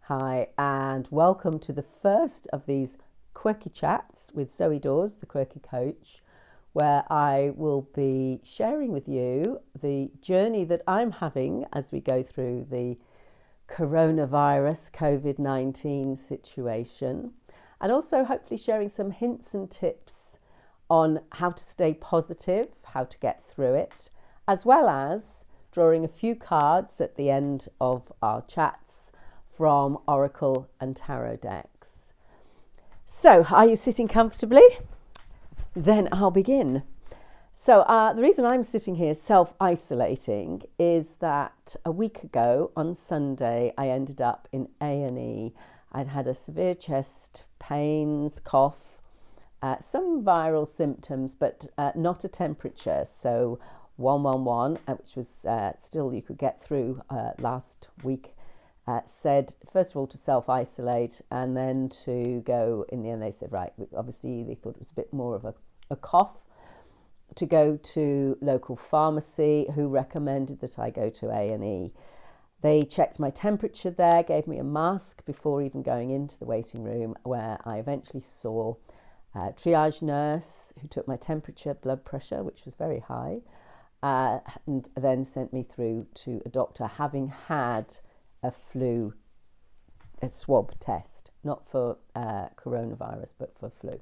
Hi, and welcome to the first of these Quirky Chats with Zoe Dawes, the Quirky Coach, where I will be sharing with you the journey that I'm having as we go through the coronavirus COVID-19 situation, and also hopefully sharing some hints and tips on how to stay positive, how to get through it, as well as drawing a few cards at the end of our chats from Oracle and Tarot decks. So, are you sitting comfortably? Then I'll begin. So, the reason I'm sitting here self-isolating is that a week ago on Sunday I ended up in A&E. I'd had a severe chest pains, cough, some viral symptoms, but not a temperature. So 111, which was still you could get through last week, said, first of all, to self-isolate, and then to go, in the end they said, right, obviously they thought it was a bit more of a cough, to go to local pharmacy, who recommended that I go to A&E. They checked my temperature there, gave me a mask before even going into the waiting room, where I eventually saw a triage nurse who took my temperature, blood pressure, which was very high, and then sent me through to a doctor, having had a swab test, not for coronavirus, but for flu.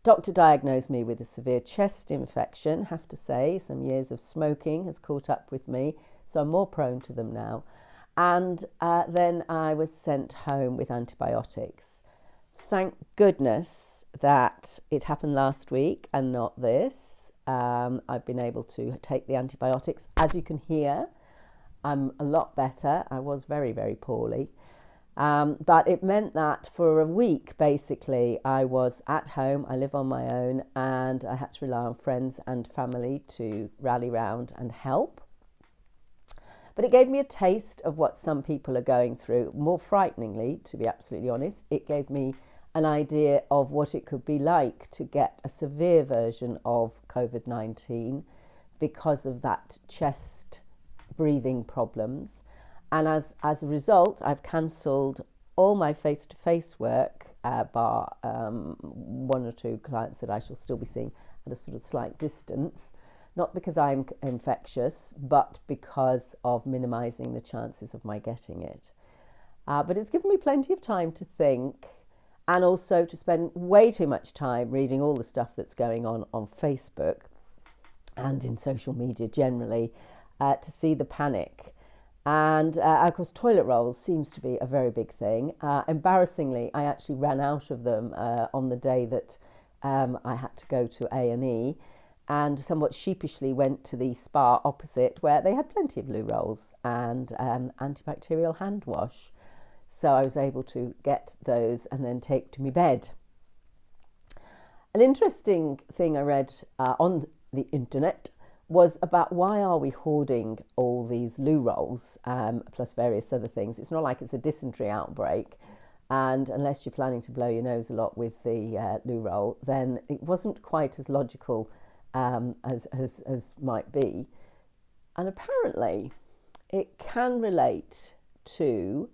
Doctor diagnosed me with a severe chest infection. Have to say, some years of smoking has caught up with me, so I'm more prone to them now. And then I was sent home with antibiotics. Thank goodness that it happened last week and not this. I've been able to take the antibiotics. As you can hear, I'm a lot better. I was very, very poorly. But it meant that for a week, basically, I was at home. I live on my own, and I had to rely on friends and family to rally round and help. But it gave me a taste of what some people are going through. More frighteningly, to be absolutely honest, it gave me an idea of what it could be like to get a severe version of COVID-19 because of that chest breathing problems. And as a result, I've cancelled all my face-to-face work, bar one or two clients that I shall still be seeing at a sort of slight distance, not because I'm infectious, but because of minimising the chances of my getting it. But it's given me plenty of time to think, and also to spend way too much time reading all the stuff that's going on Facebook and in social media generally, to see the panic. And of course, toilet rolls seems to be a very big thing. Embarrassingly, I actually ran out of them on the day that I had to go to A&E, and somewhat sheepishly went to the spa opposite, where they had plenty of loo rolls and antibacterial hand wash. So I was able to get those and then take to my bed. An interesting thing I read on the internet was about why are we hoarding all these loo rolls, plus various other things. It's not like it's a dysentery outbreak, and unless you're planning to blow your nose a lot with the loo roll, then it wasn't quite as logical as might be. And apparently it can relate to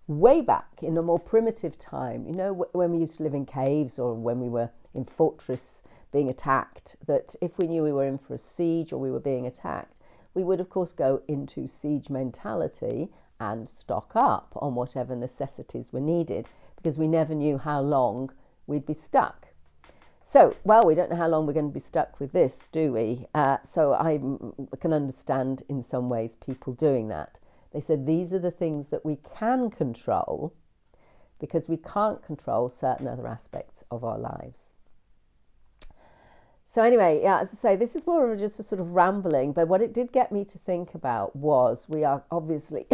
way back in a more primitive time, you know, when we used to live in caves, or when we were in fortress being attacked, that if we knew we were in for a siege or we were being attacked, we would of course go into siege mentality and stock up on whatever necessities were needed, because we never knew how long we'd be stuck. So, well, we don't know how long we're going to be stuck with this, do we? So I can understand in some ways people doing that. They said these are the things that we can control, because we can't control certain other aspects of our lives. So anyway, yeah, as I say, this is more of just a sort of rambling, but what it did get me to think about was we are obviously,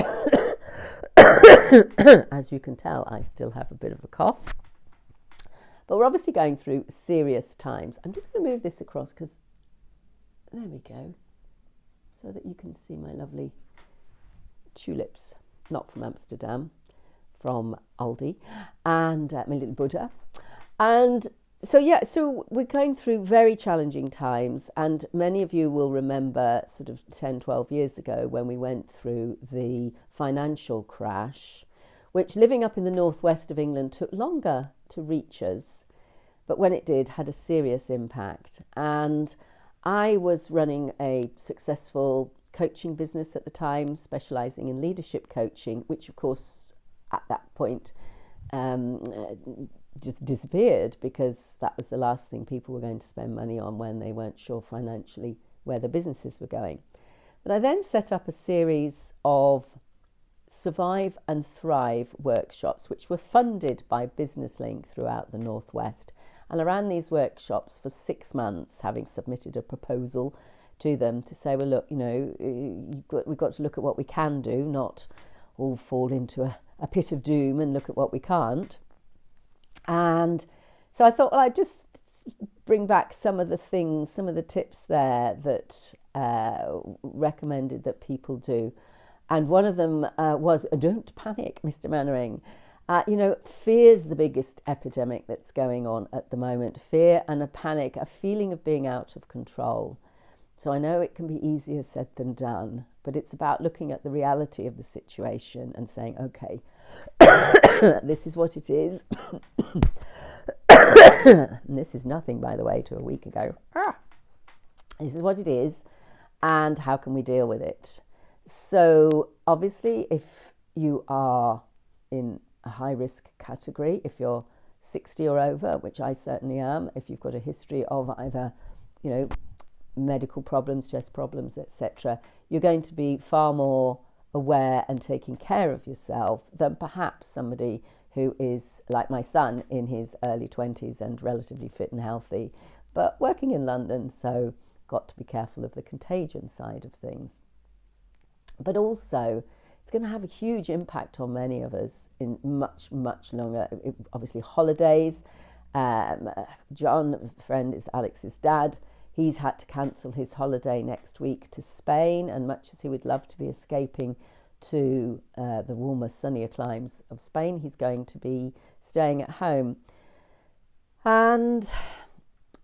as you can tell, I still have a bit of a cough, but we're obviously going through serious times. I'm just going to move this across because, there we go, so that you can see my lovely tulips, not from Amsterdam, from Aldi, and my little Buddha. And so we're going through very challenging times, and many of you will remember sort of 10, 12 years ago when we went through the financial crash, which, living up in the northwest of England, took longer to reach us, but when it did, had a serious impact. And I was running a successful coaching business at the time, specialising in leadership coaching, which of course at that point just disappeared, because that was the last thing people were going to spend money on when they weren't sure financially where their businesses were going. But I then set up a series of Survive and Thrive workshops, which were funded by Business Link throughout the Northwest. And I ran these workshops for 6 months, having submitted a proposal to them to say, well, look, you know, we've got to look at what we can do, not all fall into a pit of doom and look at what we can't. And so I thought, well, I'd just bring back some of the things, some of the tips there that recommended that people do. And one of them was, don't panic, Mr. Mannering. You know, fear's the biggest epidemic that's going on at the moment. Fear and a panic, a feeling of being out of control. So I know it can be easier said than done, but it's about looking at the reality of the situation and saying, okay, this is what it is. And this is nothing, by the way, to a week ago. This is what it is, and how can we deal with it? So obviously, if you are in a high-risk category, if you're 60 or over, which I certainly am, if you've got a history of either, you know, medical problems, chest problems, etc., you're going to be far more aware and taking care of yourself than perhaps somebody who is like my son in his early 20s and relatively fit and healthy, but working in London, so got to be careful of the contagion side of things. But also, it's going to have a huge impact on many of us in much, much longer. Obviously, holidays. John, a friend, is Alex's dad. He's had to cancel his holiday next week to Spain, and much as he would love to be escaping to the warmer, sunnier climes of Spain, he's going to be staying at home. And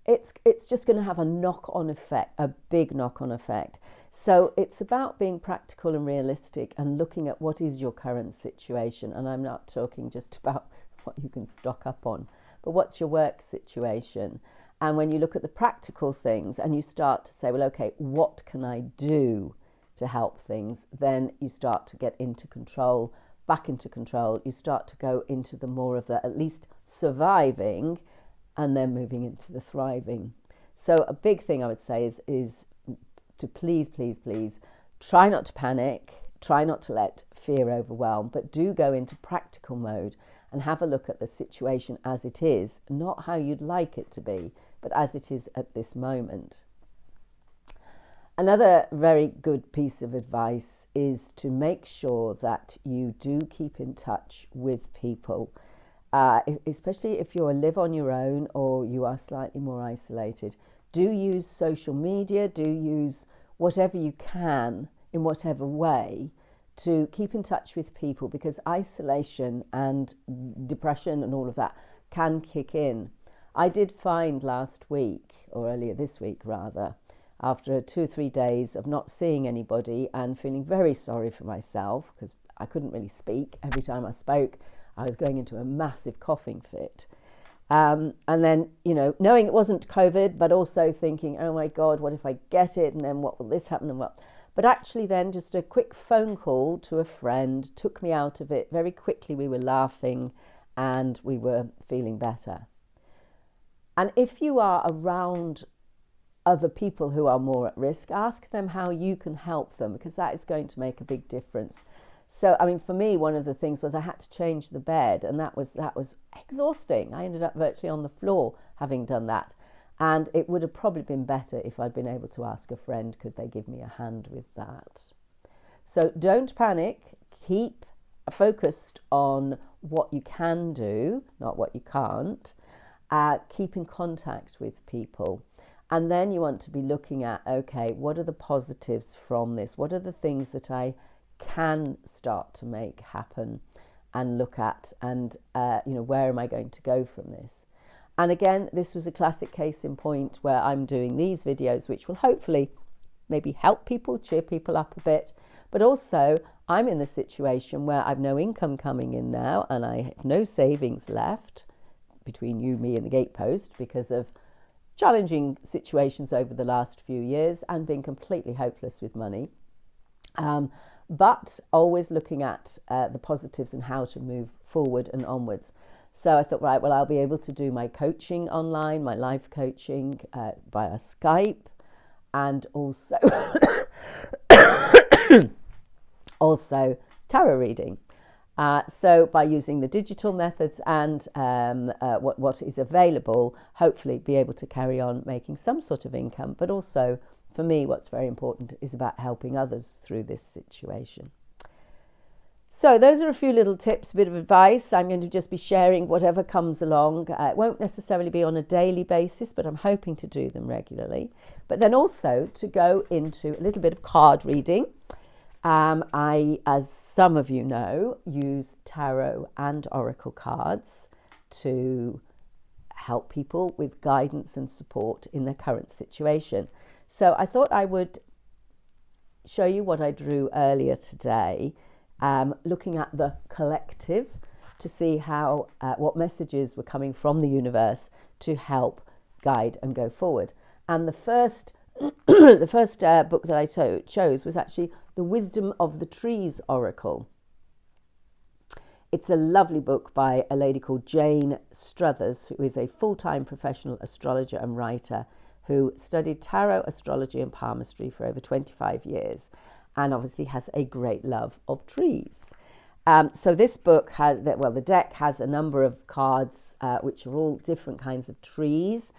it's just going to have a knock-on effect, a big knock-on effect. So it's about being practical and realistic and looking at what is your current situation. And I'm not talking just about what you can stock up on, but what's your work situation? And when you look at the practical things and you start to say, well, okay, what can I do to help things? Then you start to get into control, back into control. You start to go into the more of the at least surviving and then moving into the thriving. So a big thing I would say is to please try not to panic, try not to let fear overwhelm, but do go into practical mode and have a look at the situation as it is, not how you'd like it to be, but as it is at this moment. Another very good piece of advice is to make sure that you do keep in touch with people, especially if you live on your own or you are slightly more isolated. Do use social media, do use whatever you can in whatever way to keep in touch with people, because isolation and depression and all of that can kick in. I did find last week, or earlier this week rather, after 2 or 3 days of not seeing anybody and feeling very sorry for myself, because I couldn't really speak. Every time I spoke, I was going into a massive coughing fit. And then, you know, knowing it wasn't COVID, but also thinking, oh my God, what if I get it? And then what will this happen? And what? But actually then just a quick phone call to a friend took me out of it. Very quickly we were laughing and we were feeling better. And if you are around other people who are more at risk, ask them how you can help them, because that is going to make a big difference. So, I mean, for me, one of the things was I had to change the bed, and that was exhausting. I ended up virtually on the floor having done that. And it would have probably been better if I'd been able to ask a friend, could they give me a hand with that? So don't panic. Keep focused on what you can do, not what you can't. Keep in contact with people. And then you want to be looking at, okay, what are the positives from this? What are the things that I can start to make happen and look at, and where am I going to go from this? And again, this was a classic case in point where I'm doing these videos, which will hopefully maybe help people, cheer people up a bit, But also, I'm in the situation where I've no income coming in now and I have no savings left between you, me, and the gatepost because of challenging situations over the last few years and being completely hopeless with money. But always looking at the positives and how to move forward and onwards. So I thought, right, well, I'll be able to do my coaching online, my life coaching via Skype, and also also tarot reading. So by using the digital methods and what is available, hopefully be able to carry on making some sort of income. But also, for me, what's very important is about helping others through this situation. So those are a few little tips, a bit of advice. I'm going to just be sharing whatever comes along. It won't necessarily be on a daily basis, but I'm hoping to do them regularly. But then also to go into a little bit of card reading. I, as some of you know, use tarot and oracle cards to help people with guidance and support in their current situation. So I thought I would show you what I drew earlier today, looking at the collective to see how what messages were coming from the universe to help guide and go forward. And the first the first book that I chose was actually The Wisdom of the Trees Oracle. It's a lovely book by a lady called Jane Struthers, who is a full-time professional astrologer and writer who studied tarot, astrology and palmistry for over 25 years and obviously has a great love of trees. So this book has, the deck has a number of cards which are all different kinds of trees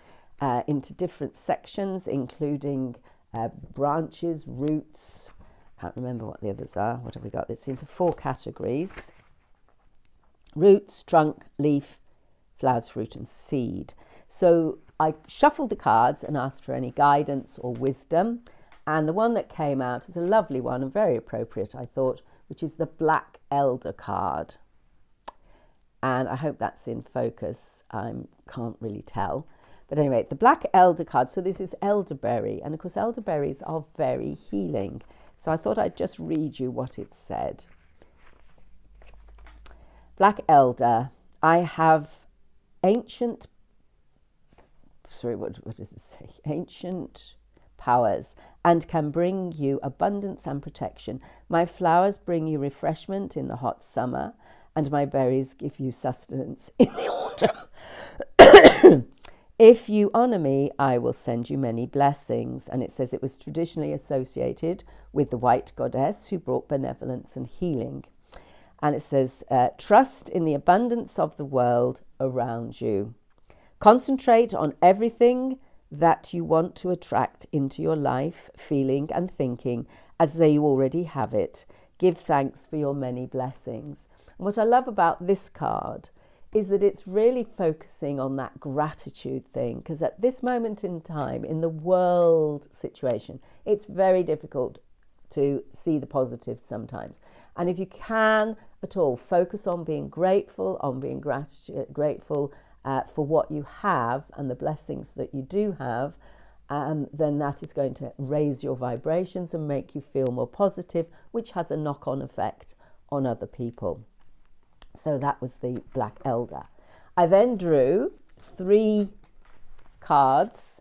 into different sections, including branches, roots. I can't remember what the others are. What have we got? It's into 4 categories. Roots, trunk, leaf, flowers, fruit and seed. So I shuffled the cards and asked for any guidance or wisdom. And the one that came out is a lovely one and very appropriate, I thought, which is the Black Elder card. And I hope that's in focus. I can't really tell. But anyway, the Black Elder card. So this is elderberry. And of course, elderberries are very healing. So I thought I'd just read you what it said. Black Elder, I have ancient, what does it say? Ancient powers and can bring you abundance and protection. My flowers bring you refreshment in the hot summer and my berries give you sustenance in the autumn. If you honour me, I will send you many blessings. And it says it was traditionally associated with the white goddess who brought benevolence and healing. And it says, trust in the abundance of the world around you. Concentrate on everything that you want to attract into your life, feeling and thinking as though you already have it. Give thanks for your many blessings. And what I love about this card is that it's really focusing on that gratitude thing, because at this moment in time, in the world situation, it's very difficult to see the positives sometimes. And if you can at all, focus on being grateful, grateful for what you have and the blessings that you do have, then that is going to raise your vibrations and make you feel more positive, which has a knock-on effect on other people. So that was the Black Elder. I then drew 3 cards,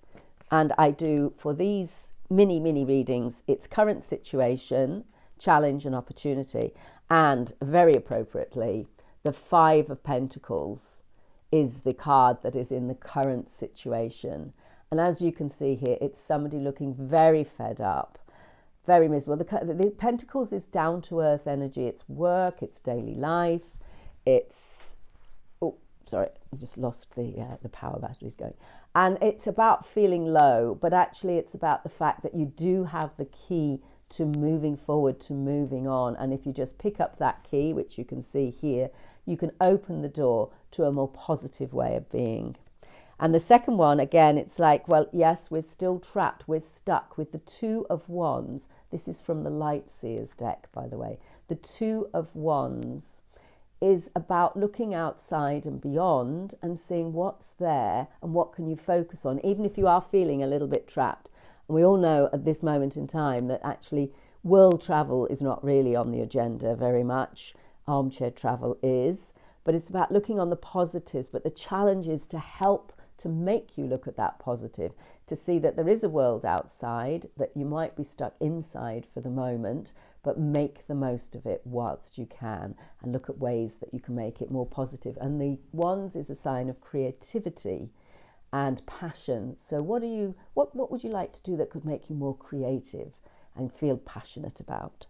and I do, for these mini readings, it's current situation, challenge and opportunity. And very appropriately, the 5 of Pentacles is the card that is in the current situation. And as you can see here, it's somebody looking very fed up, very miserable. The Pentacles is down to earth energy. It's work, it's daily life. It's, oh, sorry, I just lost the power batteries going. And it's about feeling low, but actually it's about the fact that you do have the key to moving forward, to moving on. And if you just pick up that key, which you can see here, you can open the door to a more positive way of being. And the second one, again, it's like, well, yes, we're still trapped. We're stuck with the 2 of Wands. This is from the Light Seers deck, by the way. The 2 of Wands is about looking outside and beyond and seeing what's there and what can you focus on, even if you are feeling a little bit trapped. And we all know at this moment in time that actually World travel is not really on the agenda very much. Armchair travel is, but it's about looking on the positives. But the challenge is to help to make you look at that positive, to see that there is a world outside, that you might be stuck inside for the moment, but make the most of it whilst you can, and look at ways that you can make it more positive. And the wands is a sign of creativity and passion. So what would you like to do that could make you more creative and feel passionate about?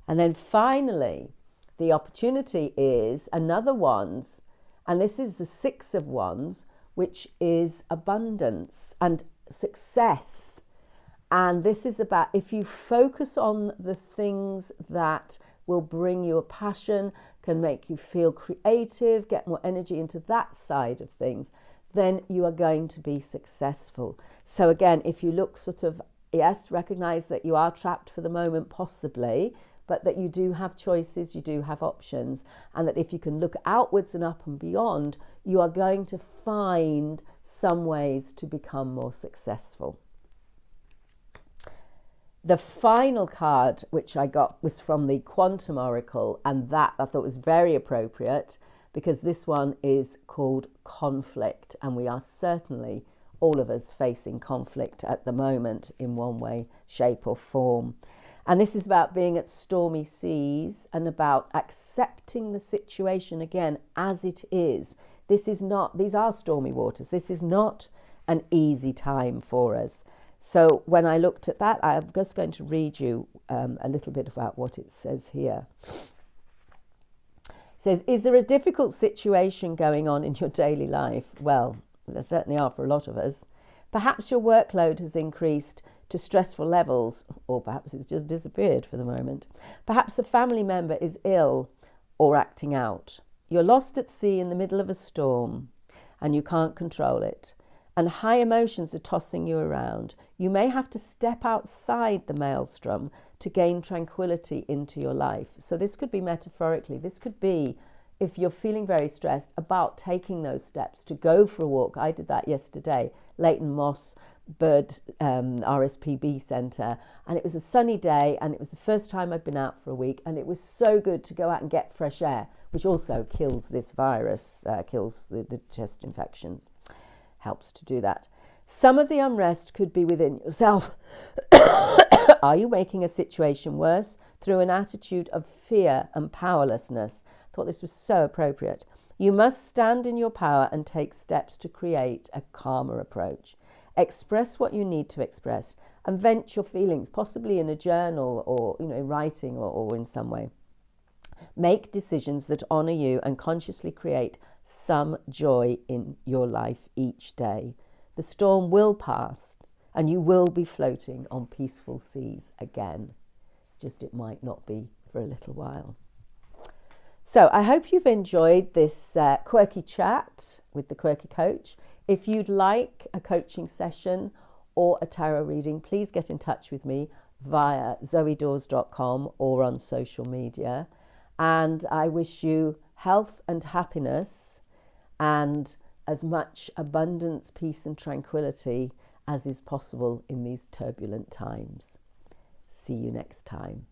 And then finally, the opportunity is another wands, and this is the Six of Wands, which is abundance and success. And this is about, if you focus on the things that will bring you a passion, can make you feel creative, get more energy into that side of things, then you are going to be successful. So again, if you look sort of, yes, recognize that you are trapped for the moment, possibly, but that you do have choices, you do have options, and that if you can look outwards and up and beyond, you are going to find some ways to become more successful. The final card which I got was from the Quantum Oracle, and that I thought was very appropriate because this one is called conflict, and we are certainly, all of us, facing conflict at the moment in one way, shape or form. And this is about being at stormy seas and about accepting the situation again as it is. These are stormy waters. This is not an easy time for us. So when I looked at that, I'm just going to read you a little bit about what it says here. It says, is there a difficult situation going on in your daily life? Well, there certainly are for a lot of us. Perhaps your workload has increased to stressful levels, or perhaps it's just disappeared for the moment. Perhaps a family member is ill or acting out. You're lost at sea in the middle of a storm and you can't control it. And high emotions are tossing you around. You may have to step outside the maelstrom to gain tranquility into your life. So this could be metaphorically. This could be, if you're feeling very stressed, about taking those steps to go for a walk. I did that yesterday, Leighton Moss Bird RSPB Centre, and it was a sunny day, and it was the first time I'd been out for a week, and it was so good to go out and get fresh air, which also kills this virus, kills the chest infections, helps to do that. Some of the unrest could be within yourself. Are you making a situation worse through an attitude of fear and powerlessness? I thought this was so appropriate. You must stand in your power and take steps to create a calmer approach. Express what you need to express and vent your feelings, possibly in a journal or writing or in some way. Make decisions that honour you and consciously create some joy in your life each day. The storm will pass and you will be floating on peaceful seas again. It's just it might not be for a little while. So I hope you've enjoyed this quirky chat with the Quirky Coach. If you'd like a coaching session or a tarot reading, please get in touch with me via zoedawes.com or on social media. And I wish you health and happiness and as much abundance, peace and tranquility as is possible in these turbulent times. See you next time.